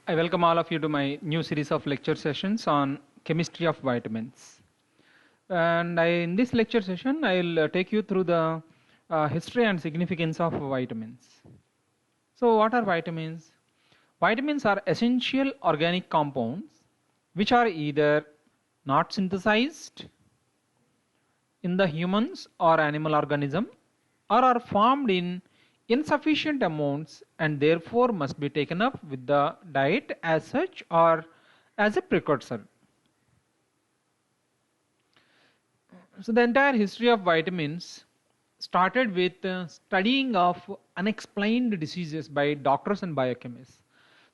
I welcome all of you to my new series of lecture sessions on chemistry of vitamins. In this lecture session, I'll take you through the history and significance of vitamins. So, what are vitamins? Vitamins are essential organic compounds which are either not synthesized in the humans or animal organism or are formed in insufficient amounts and therefore must be taken up with the diet as such or as a precursor. So the entire history of vitamins started with studying of unexplained diseases by doctors and biochemists.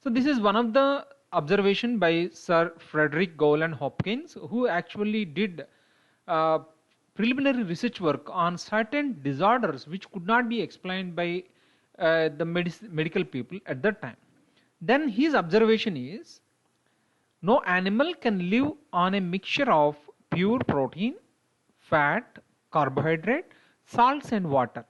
So this is one of the observation by Sir Frederick Gowland Hopkins, who actually did uh, preliminary research work on certain disorders which could not be explained by the medical people at that time. Then his observation is no animal can live on a mixture of pure protein, fat, carbohydrate, salts, and water.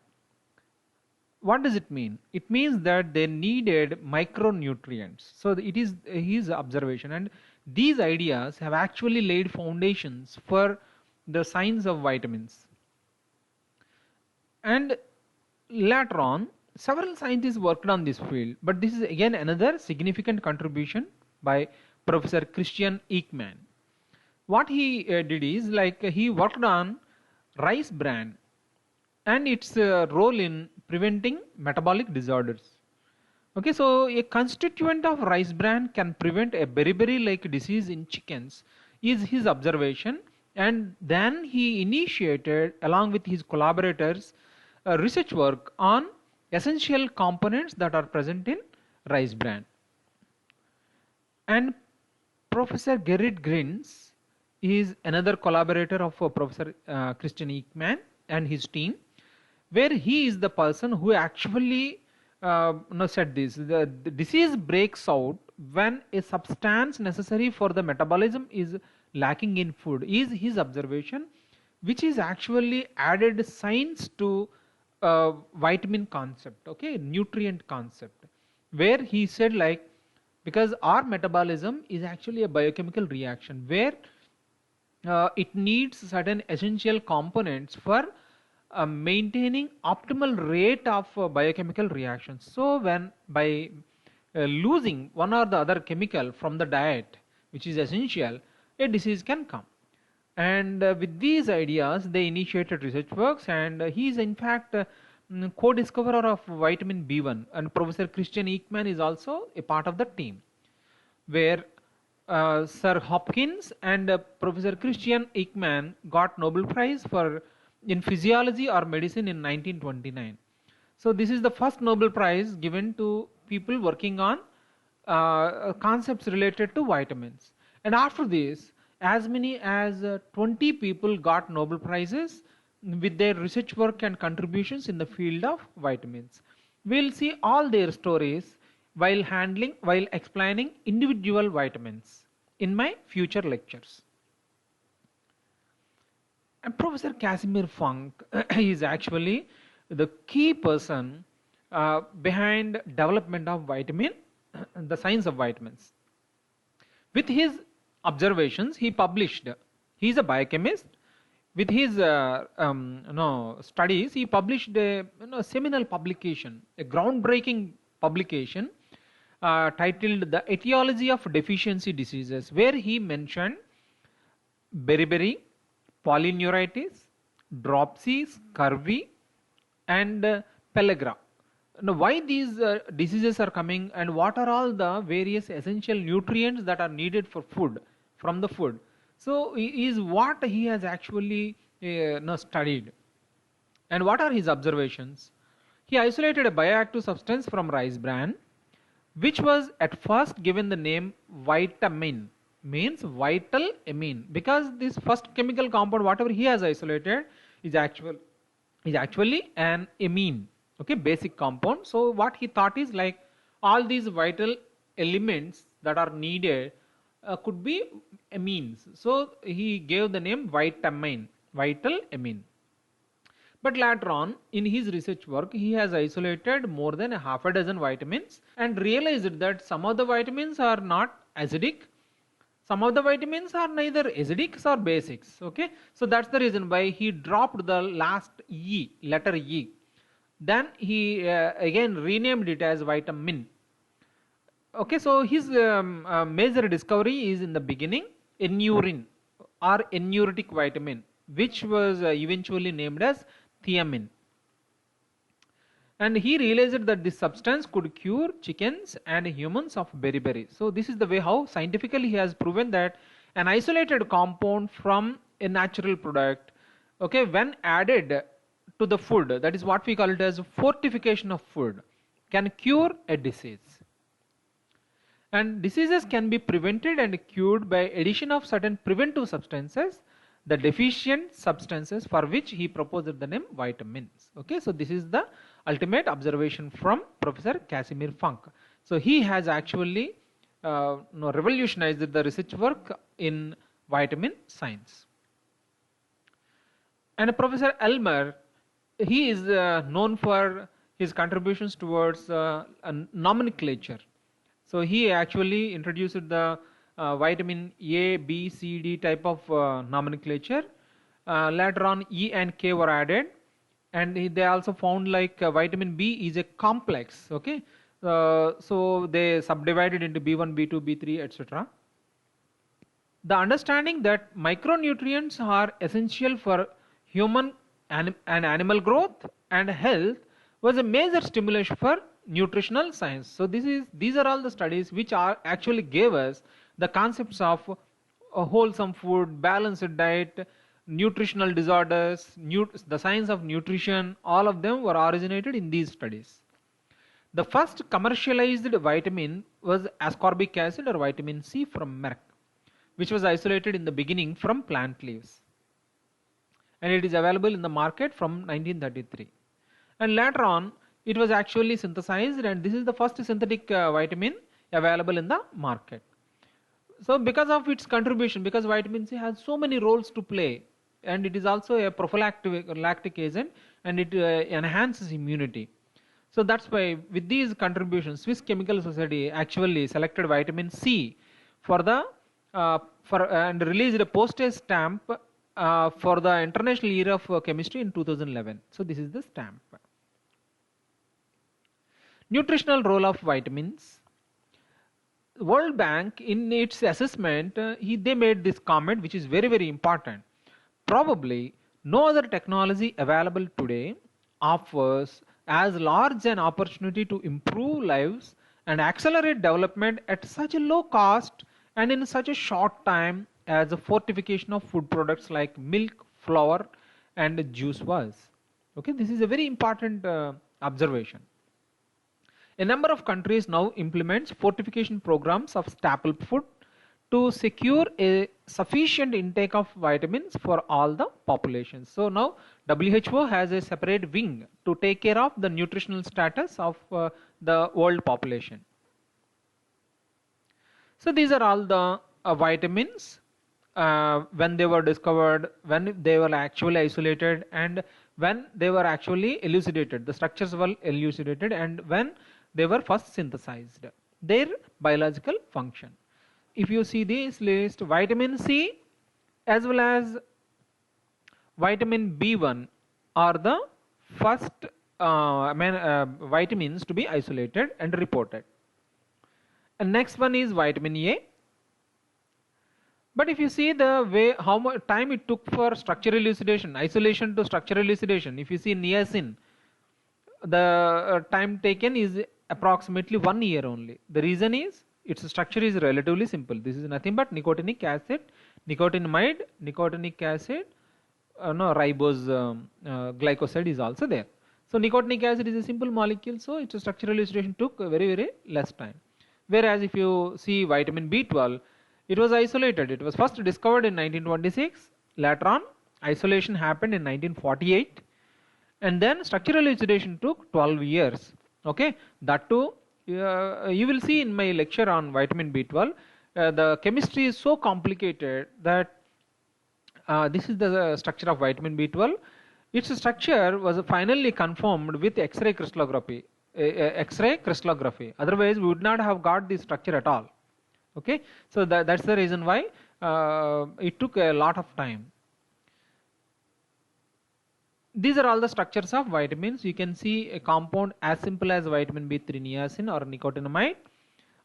What does it mean? It means that they needed micronutrients. So it is his observation, and these ideas have actually laid foundations for the science of vitamins. And later on, several scientists worked on this field, but this is again another significant contribution by Professor Christian Ekman. What he did is like he worked on rice bran and its role in preventing metabolic disorders. Okay, so a constituent of rice bran can prevent a beriberi like disease in chickens is his observation, and then he initiated along with his collaborators research work on essential components that are present in rice bran. And Professor Gerrit Grins is another collaborator of Professor Christian Ekman and his team, where he is the person who actually said this. The disease breaks out when a substance necessary for the metabolism is lacking in food, is his observation, which is actually added science to vitamin concept, okay, nutrient concept, where he said like because our metabolism is actually a biochemical reaction where it needs certain essential components for maintaining optimal rate of biochemical reactions. So when by losing one or the other chemical from the diet which is essential, a disease can come. And with these ideas they initiated research works, and he is in fact co-discoverer of vitamin B1, and Professor Christian Ekman is also a part of the team, where Sir Hopkins and Professor Christian Ekman got Nobel Prize for in physiology or medicine in 1929. So this is the first Nobel Prize given to people working on concepts related to vitamins. And after this, as many as 20 people got Nobel Prizes with their research work and contributions in the field of vitamins. We'll see all their stories while explaining individual vitamins in my future lectures. And Professor Casimir Funk is actually the key person behind development of vitamin, the science of vitamins. With his observations, he published. He is a biochemist. With his studies, he published a seminal publication, a groundbreaking publication titled "The Etiology of Deficiency Diseases," where he mentioned beriberi, polyneuritis, dropsy, scurvy, and pellagra. Now, why these diseases are coming and what are all the various essential nutrients that are needed for food from the food? So, is what he has actually studied. And what are his observations? He isolated a bioactive substance from rice bran, which was at first given the name vitamin, means vital amine, because this first chemical compound whatever he has isolated is actually an amine, okay, basic compound. So what he thought is like all these vital elements that are needed could be amines, so he gave the name vitamin, vital amine. But later on, in his research work, he has isolated more than a half a dozen vitamins and realized that some of the vitamins are not acidic, some of the vitamins are neither acidic or basics. Okay, so that's the reason why he dropped the last E, letter E. Then he again renamed it as vitamin. Okay, so his major discovery is in the beginning, enurin or enuretic vitamin, which was eventually named as thiamine. And he realized that this substance could cure chickens and humans of beriberi. So this is the way how scientifically he has proven that an isolated compound from a natural product, okay, when added to the food, that is what we call it as fortification of food, can cure a disease. And diseases can be prevented and cured by addition of certain preventive substances, the deficient substances, for which he proposed the name vitamins. Okay, so this is the ultimate observation from Professor Casimir Funk. So he has actually revolutionized the research work in vitamin science. And Professor Elmer, he is known for his contributions towards nomenclature. So he actually introduced the vitamin A, B, C, D type of nomenclature. Later on, E and K were added, and they also found like vitamin B is a complex. Okay, so they subdivided into B1, B2, B3, etc. The understanding that micronutrients are essential for human and animal growth and health was a major stimulus for nutritional science. So these are all the studies which are actually gave us the concepts of a wholesome food, balanced diet, nutritional disorders, the science of nutrition. All of them were originated in these studies. The first commercialized vitamin was ascorbic acid or vitamin C from Merck, which was isolated in the beginning from plant leaves, and it is available in the market from 1933. And later on, it was actually synthesized, and this is the first synthetic vitamin available in the market. So because of its contribution, because vitamin C has so many roles to play, and it is also a prophylactic agent, and it enhances immunity. So that's why with these contributions, Swiss Chemical Society actually selected vitamin C for the and released a postage stamp for the International Year of Chemistry in 2011. So this is the stamp. Nutritional role of vitamins. World Bank, in its assessment, they made this comment, which is very, very important. Probably no other technology available today offers as large an opportunity to improve lives and accelerate development at such a low cost and in such a short time as the fortification of food products like milk, flour, and juice was. Okay, this is a very important observation. A number of countries now implements fortification programs of staple food to secure a sufficient intake of vitamins for all the populations. So now WHO has a separate wing to take care of the nutritional status of the world population. So these are all the vitamins when they were discovered, when they were actually isolated, and when they were actually elucidated. The structures were elucidated, and when they were first synthesized, their biological function. If you see this list, vitamin C as well as vitamin B1 are the first vitamins to be isolated and reported. And next one is vitamin A. But if you see the way how much time it took for structural elucidation, isolation to structural elucidation, if you see niacin, the time taken is approximately 1 year only. The reason is its structure is relatively simple. This is nothing but nicotinic acid, nicotinamide, nicotinic acid, ribose glycoside is also there. So nicotinic acid is a simple molecule, so its structural elucidation took very, very less time. Whereas if you see vitamin B12, it was isolated. It was first discovered in 1926. Later on, isolation happened in 1948. And then structural elucidation took 12 years. Okay, that too, you will see in my lecture on vitamin B12, the chemistry is so complicated that this is the structure of vitamin B12. Its structure was finally confirmed with X-ray crystallography. X-ray crystallography. Otherwise, we would not have got this structure at all. Okay, so that's the reason why it took a lot of time. These are all the structures of vitamins. You can see a compound as simple as vitamin B3 niacin or nicotinamide,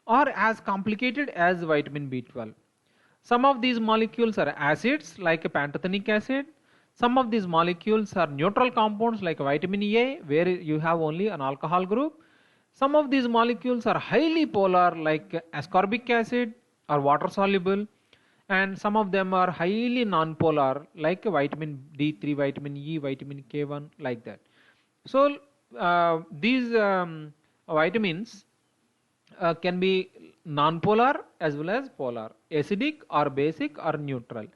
or as complicated as vitamin B12. Some of these molecules are acids like a pantothenic acid. Some of these molecules are neutral compounds like vitamin A, where you have only an alcohol group. Some of these molecules are highly polar like ascorbic acid or water soluble, and some of them are highly non-polar like vitamin D3, vitamin E, vitamin K1, like that. So these vitamins can be non-polar as well as polar, acidic or basic or neutral,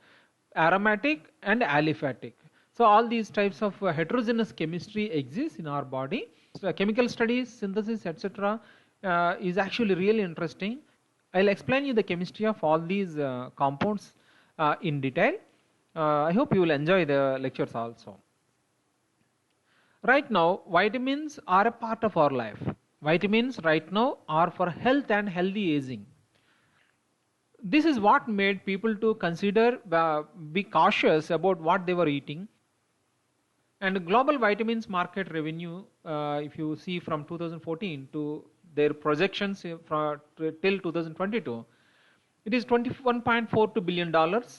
aromatic and aliphatic. So all these types of heterogeneous chemistry exists in our body. So chemical studies, synthesis, etc. Is actually really interesting. I'll explain you the chemistry of all these compounds in detail. I hope you will enjoy the lectures also. Right now, vitamins are a part of our life. Vitamins right now are for health and healthy aging. This is what made people to consider, be cautious about what they were eating. And global vitamins market revenue, if you see from 2014 to their projections till 2022, it is $21.42 billion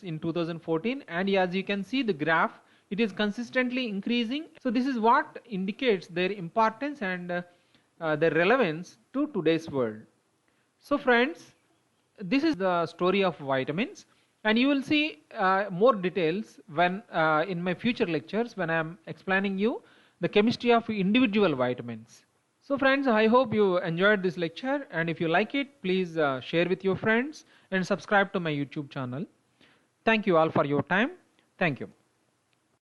in 2014, and as you can see the graph, it is consistently increasing. So this is what indicates their importance and their relevance to today's world. So friends, this is the story of vitamins, and you will see more details when in my future lectures when I am explaining you the chemistry of individual vitamins. So friends, I hope you enjoyed this lecture, and if you like it, please share with your friends and subscribe to my YouTube channel. Thank you all for your time. Thank you.